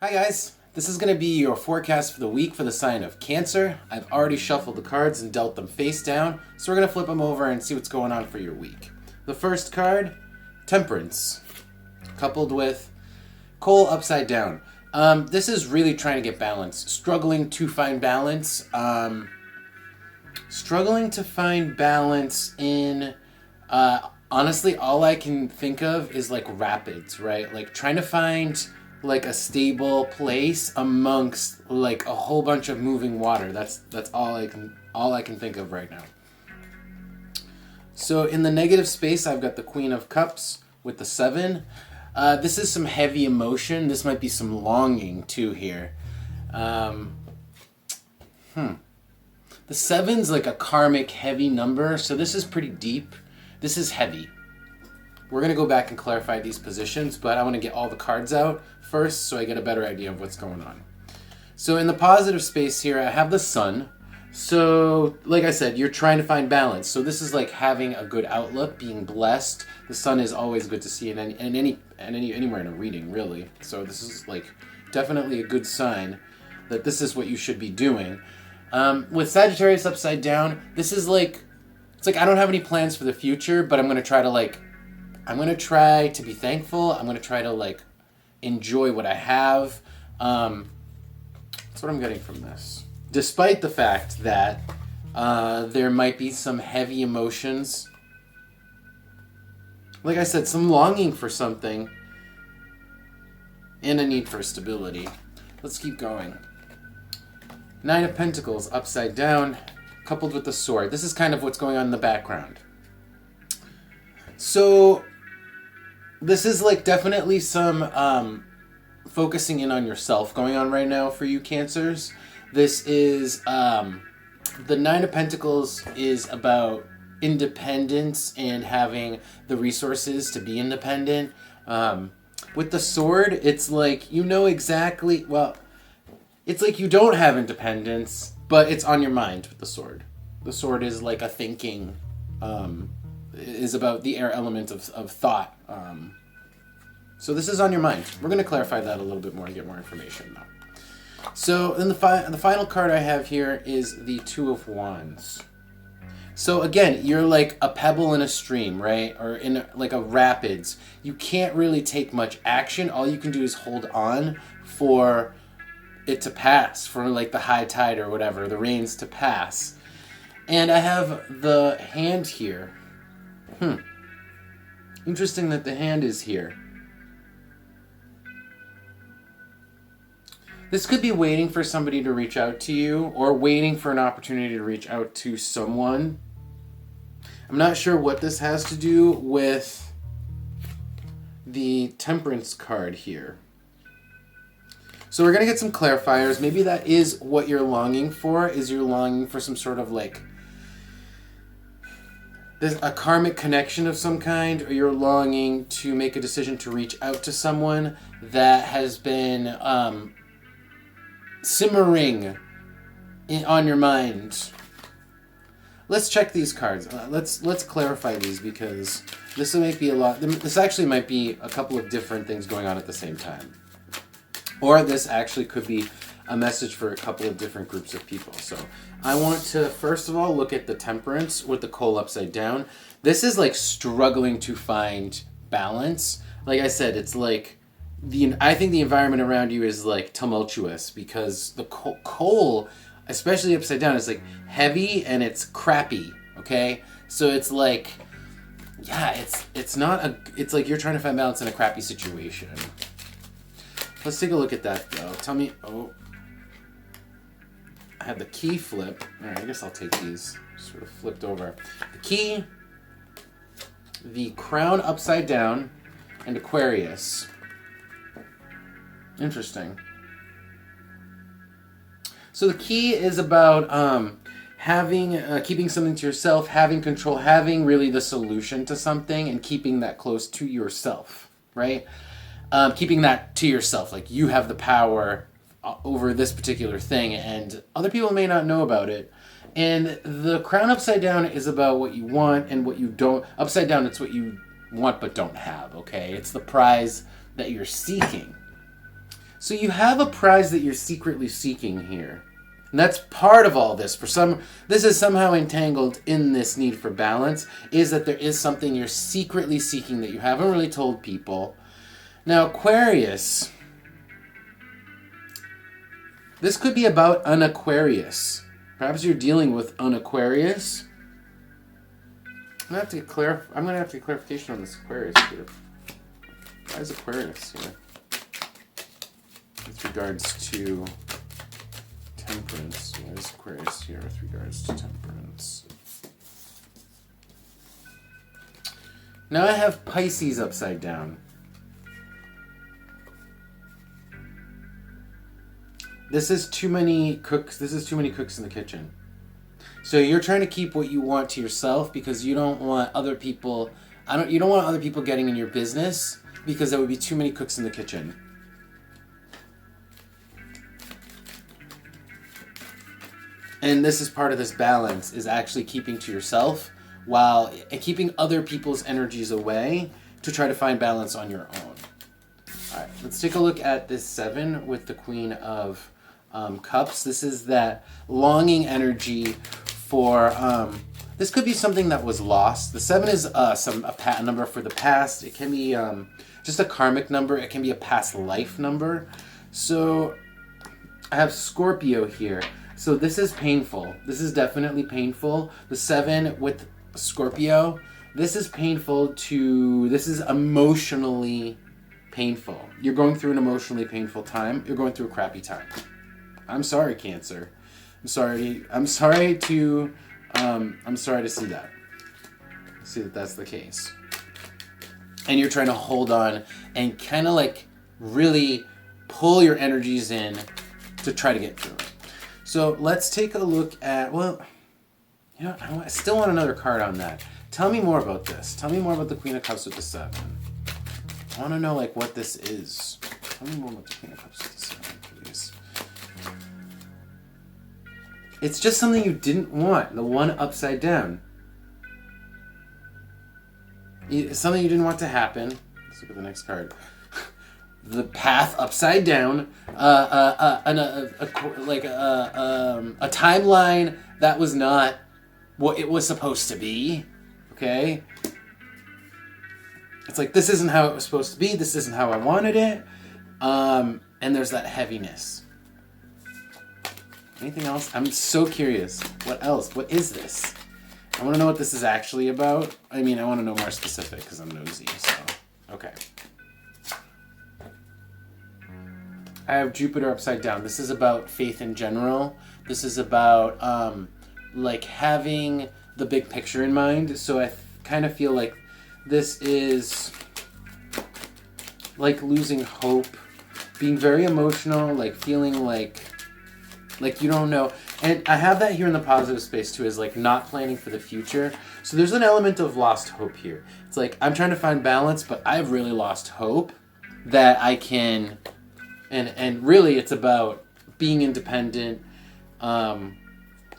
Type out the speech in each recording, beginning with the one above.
Hi guys, this is going to be your forecast for the week for the sign of Cancer. I've already shuffled the cards and dealt them face down, so we're going to flip them over and see what's going on for your week. The first card, Temperance, coupled with Coal upside down. This is really trying to get balance, struggling to find balance. Struggling to find balance in, honestly, all I can think of is like rapids, right? Like trying to find like a stable place amongst like a whole bunch of moving water. That's all I can think of right now. So in the negative space, I've got the Queen of Cups with the 7. This is some heavy emotion. This might be some longing too here. The 7's like a karmic heavy number, so this is pretty deep. This is heavy. We're going to go back and clarify these positions, but I want to get all the cards out first so I get a better idea of what's going on. So in the positive space here, I have the Sun. So, like I said, you're trying to find balance. So this is like having a good outlook, being blessed. The Sun is always good to see anywhere in a reading, really. So this is like definitely a good sign that this is what you should be doing. With Sagittarius upside down, this is like, it's like I don't have any plans for the future, but I'm going to try to be thankful. I'm going to try to like enjoy what I have. That's what I'm getting from this. Despite the fact that there might be some heavy emotions. Like I said, some longing for something and a need for stability. Let's keep going. 9 of Pentacles upside down, coupled with the Sword. This is kind of what's going on in the background. So this is like definitely some focusing in on yourself going on right now for you Cancers. This is the 9 of Pentacles is about independence and having the resources to be independent. With the Sword, it's like you know exactly, well, it's like you don't have independence, but it's on your mind with the Sword. The Sword is like a thinking, is about the air element of thought. So this is on your mind. We're going to clarify that a little bit more and get more information though. So then the final card I have here is the 2 of Wands. So again, you're like a pebble in a stream, right? Or in like a rapids. You can't really take much action. All you can do is hold on for it to pass, for like the high tide or whatever, the rains to pass. And I have the hand here. Interesting that the hand is here. This could be waiting for somebody to reach out to you or waiting for an opportunity to reach out to someone. I'm not sure what this has to do with the Temperance card here. So we're going to get some clarifiers. Maybe that is what you're longing for, is you're longing for some sort of like there's a karmic connection of some kind, or you're longing to make a decision to reach out to someone that has been simmering on your mind. Let's check these cards. Let's clarify these because this might be a lot. This actually might be a couple of different things going on at the same time. Or this actually could be a message for a couple of different groups of people. So I want to, first of all, look at the Temperance with the Coal upside down. This is like struggling to find balance. Like I said, it's like, I think the environment around you is like tumultuous because the coal, especially upside down, is like heavy and it's crappy, okay? So it's like, yeah, it's like you're trying to find balance in a crappy situation. Let's take a look at that though. Tell me, I have the Key flip. All right, I guess I'll take these sort of flipped over. The Key, the Crown upside down, and Aquarius. Interesting. So the Key is about keeping something to yourself, having control, having really the solution to something, and keeping that close to yourself, right? Keeping that to yourself, like you have the power over this particular thing, and other people may not know about it. And the Crown upside down is about what you want and what you don't. Upside down, it's what you want but don't have, okay? It's the prize that you're seeking. So you have a prize that you're secretly seeking here. And that's part of all this. For some, this is somehow entangled in this need for balance, is that there is something you're secretly seeking that you haven't really told people. Now, Aquarius, this could be about an Aquarius. Perhaps you're dealing with an Aquarius. I'm going to have to get clarification on this Aquarius here. Why is Aquarius here? With regards to temperance. Why is Aquarius here with regards to temperance? Now I have Pisces upside down. This is too many cooks. This is too many cooks in the kitchen. So you're trying to keep what you want to yourself because you don't want other people. You don't want other people getting in your business because there would be too many cooks in the kitchen. And this is part of this balance, is actually keeping to yourself while keeping other people's energies away to try to find balance on your own. All right, let's take a look at this 7 with the Queen of Cups. This is that longing energy for, this could be something that was lost. The 7 is a number for the past. It can be just a karmic number. It can be a past life number. So I have Scorpio here. So this is painful. This is definitely painful. The 7 with Scorpio, this is painful this is emotionally painful. You're going through an emotionally painful time. You're going through a crappy time. I'm sorry, Cancer. I'm sorry to see that. See that that's the case. And you're trying to hold on and kind of like really pull your energies in to try to get through it. So let's take a look at, well, you know, I still want another card on that. Tell me more about this. Tell me more about the Queen of Cups with the 7. I want to know, like, what this is. Tell me more about the Queen of Cups with the 7, please. It's just something you didn't want. The 1 upside down. It's something you didn't want to happen. Let's look at the next card. The path upside down, a timeline that was not what it was supposed to be. Okay, it's like this isn't how it was supposed to be. This isn't how I wanted it. And there's that heaviness. Anything else? I'm so curious. What else? What is this? I want to know what this is actually about. I mean, I want to know more specific because I'm nosy. So, okay. I have Jupiter upside down. This is about faith in general. This is about like having the big picture in mind. So I kind of feel like this is like losing hope, being very emotional, like feeling like you don't know. And I have that here in the positive space too, is like not planning for the future. So there's an element of lost hope here. It's like I'm trying to find balance, but I've really lost hope that I can. And really, it's about being independent. And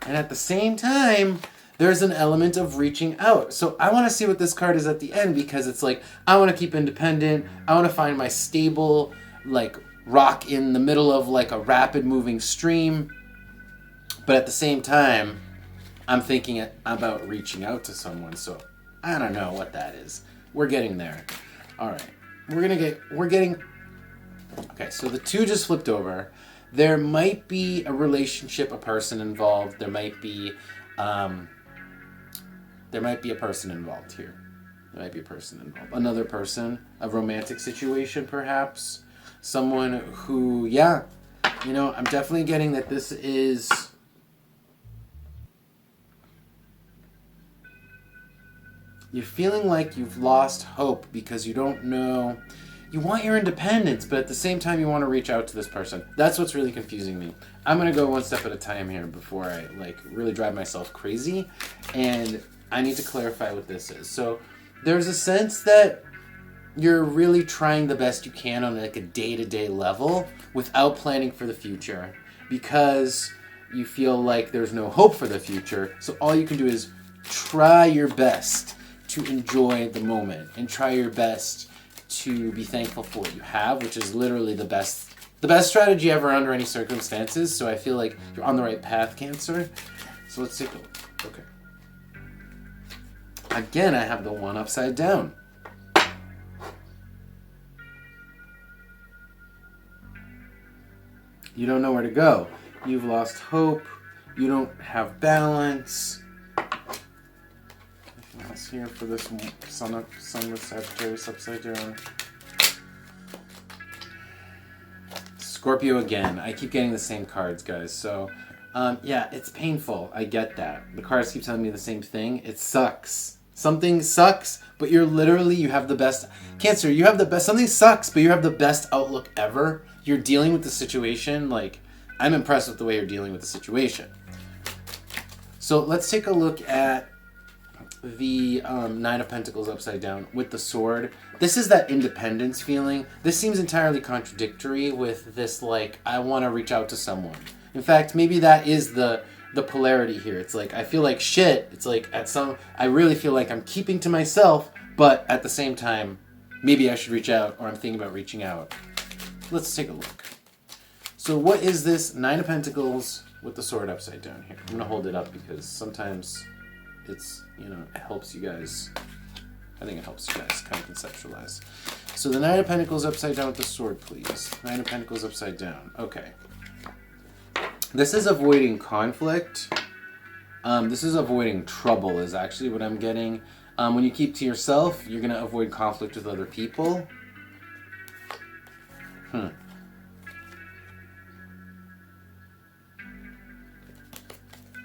at the same time, there's an element of reaching out. So I want to see what this card is at the end because it's like, I want to keep independent. I want to find my stable, like, rock in the middle of, like, a rapid moving stream. But at the same time, I'm thinking about reaching out to someone. So I don't know what that is. We're getting there. All right. We're getting... Okay, so the 2 just flipped over. There might be a relationship, a person involved. There might be a person involved here. There might be a person involved. Another person, a romantic situation perhaps. Someone who, yeah, you know, I'm definitely getting that this is... You're feeling like you've lost hope because you don't know... You want your independence, but at the same time you want to reach out to this person. That's what's really confusing me. I'm going to go one step at a time here before I like really drive myself crazy. And I need to clarify what this is. So there's a sense that you're really trying the best you can on like a day-to-day level without planning for the future because you feel like there's no hope for the future. So all you can do is try your best to enjoy the moment and try your best to be thankful for what you have, which is literally the best the best strategy ever under any circumstances. So I feel like you're on the right path, Cancer. So let's take a look. Okay. Again, I have the 1 upside down. You don't know where to go. You've lost hope. You don't have balance. Anything else here for this sun with Sagittarius upside down? Scorpio again. I keep getting the same cards, guys. So, yeah, it's painful. I get that. The cards keep telling me the same thing. It sucks. Something sucks, but you have the best. Cancer, you have the best. Something sucks, but you have the best outlook ever. You're dealing with the situation. Like, I'm impressed with the way you're dealing with the situation. So let's take a look at the 9 of Pentacles upside down with the sword. This is that independence feeling. This seems entirely contradictory with this, like, I want to reach out to someone. In fact, maybe that is the polarity here. It's like, I feel like shit. It's like, I really feel like I'm keeping to myself, but at the same time, maybe I should reach out, or I'm thinking about reaching out. Let's take a look. So what is this 9 of Pentacles with the sword upside down here? I'm going to hold it up because sometimes it's, it helps you guys. I think it helps you guys kind of conceptualize. So the 9 of Pentacles upside down with the sword, please. 9 of Pentacles upside down. Okay. This is avoiding conflict. This is avoiding trouble is actually what I'm getting. When you keep to yourself, you're going to avoid conflict with other people.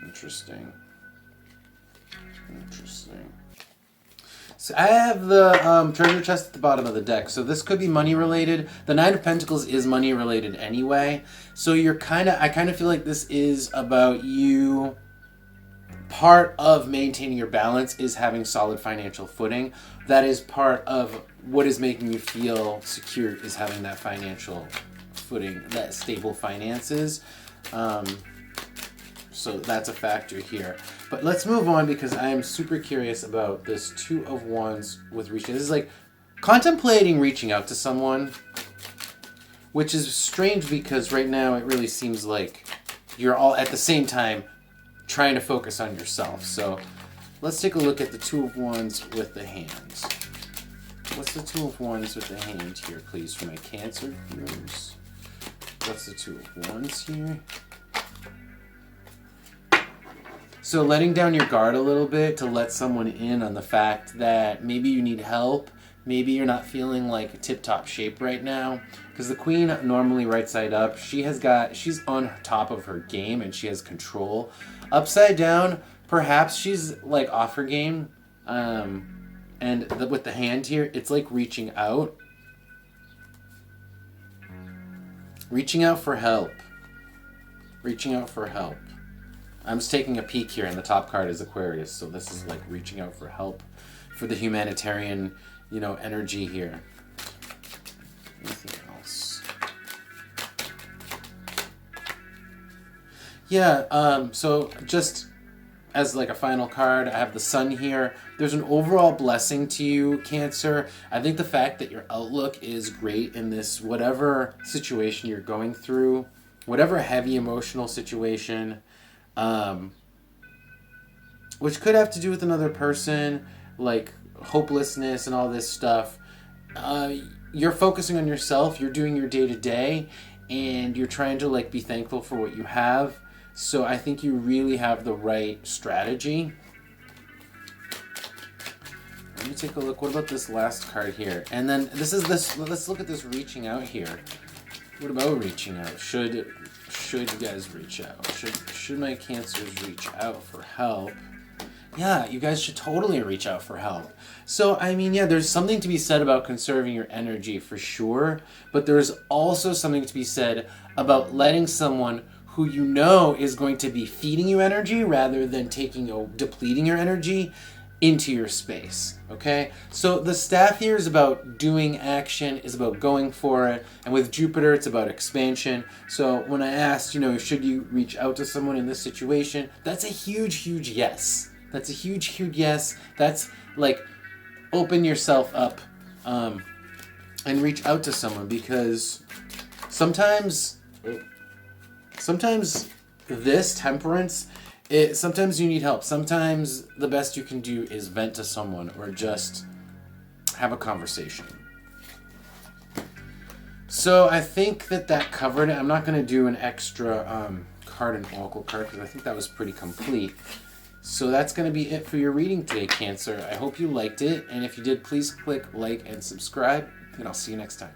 Interesting. So I have the treasure chest at the bottom of the deck. So this could be money related. The 9 of Pentacles is money related anyway. So I kind of feel like this is about you. Part of maintaining your balance is having solid financial footing. That is part of what is making you feel secure, is having that financial footing, that stable finances. So that's a factor here. But let's move on because I am super curious about this 2 of Wands with reaching. This is like contemplating reaching out to someone, which is strange because right now it really seems like you're all at the same time trying to focus on yourself. So let's take a look at the 2 of Wands with the hands. What's the 2 of Wands with the hand here, please, for my Cancer viewers? What's the 2 of Wands here? So letting down your guard a little bit to let someone in on the fact that maybe you need help. Maybe you're not feeling like tip-top shape right now. Because the Queen, normally right side up, she's on top of her game and she has control. Upside down, perhaps she's like off her game. With the hand here, it's like reaching out. Reaching out for help. Reaching out for help. I'm just taking a peek here, and the top card is Aquarius, so this is like reaching out for help for the humanitarian, energy here. Anything else? Yeah, so just as like a final card, I have the Sun here. There's an overall blessing to you, Cancer. I think the fact that your outlook is great in this whatever situation you're going through, whatever heavy emotional situation, which could have to do with another person, like hopelessness and all this stuff. You're focusing on yourself, you're doing your day-to-day, and you're trying to like be thankful for what you have. So I think you really have the right strategy. Let me take a look. What about this last card here? And then let's look at this reaching out here. What about reaching out? Should you guys reach out? Should my Cancers reach out for help? Yeah, you guys should totally reach out for help. So, I mean, yeah, there's something to be said about conserving your energy for sure, but there's also something to be said about letting someone who you know is going to be feeding you energy rather than depleting your energy into your space, okay? So the staff here is about doing action, is about going for it, and with Jupiter, it's about expansion. So when I asked, should you reach out to someone in this situation, that's a huge, huge yes. That's a huge, huge yes. That's like, open yourself up and reach out to someone, because sometimes this temperance, sometimes you need help. Sometimes the best you can do is vent to someone or just have a conversation. So I think that covered it. I'm not going to do an extra card and oracle card because I think that was pretty complete. So that's going to be it for your reading today, Cancer. I hope you liked it. And if you did, please click like and subscribe. And I'll see you next time.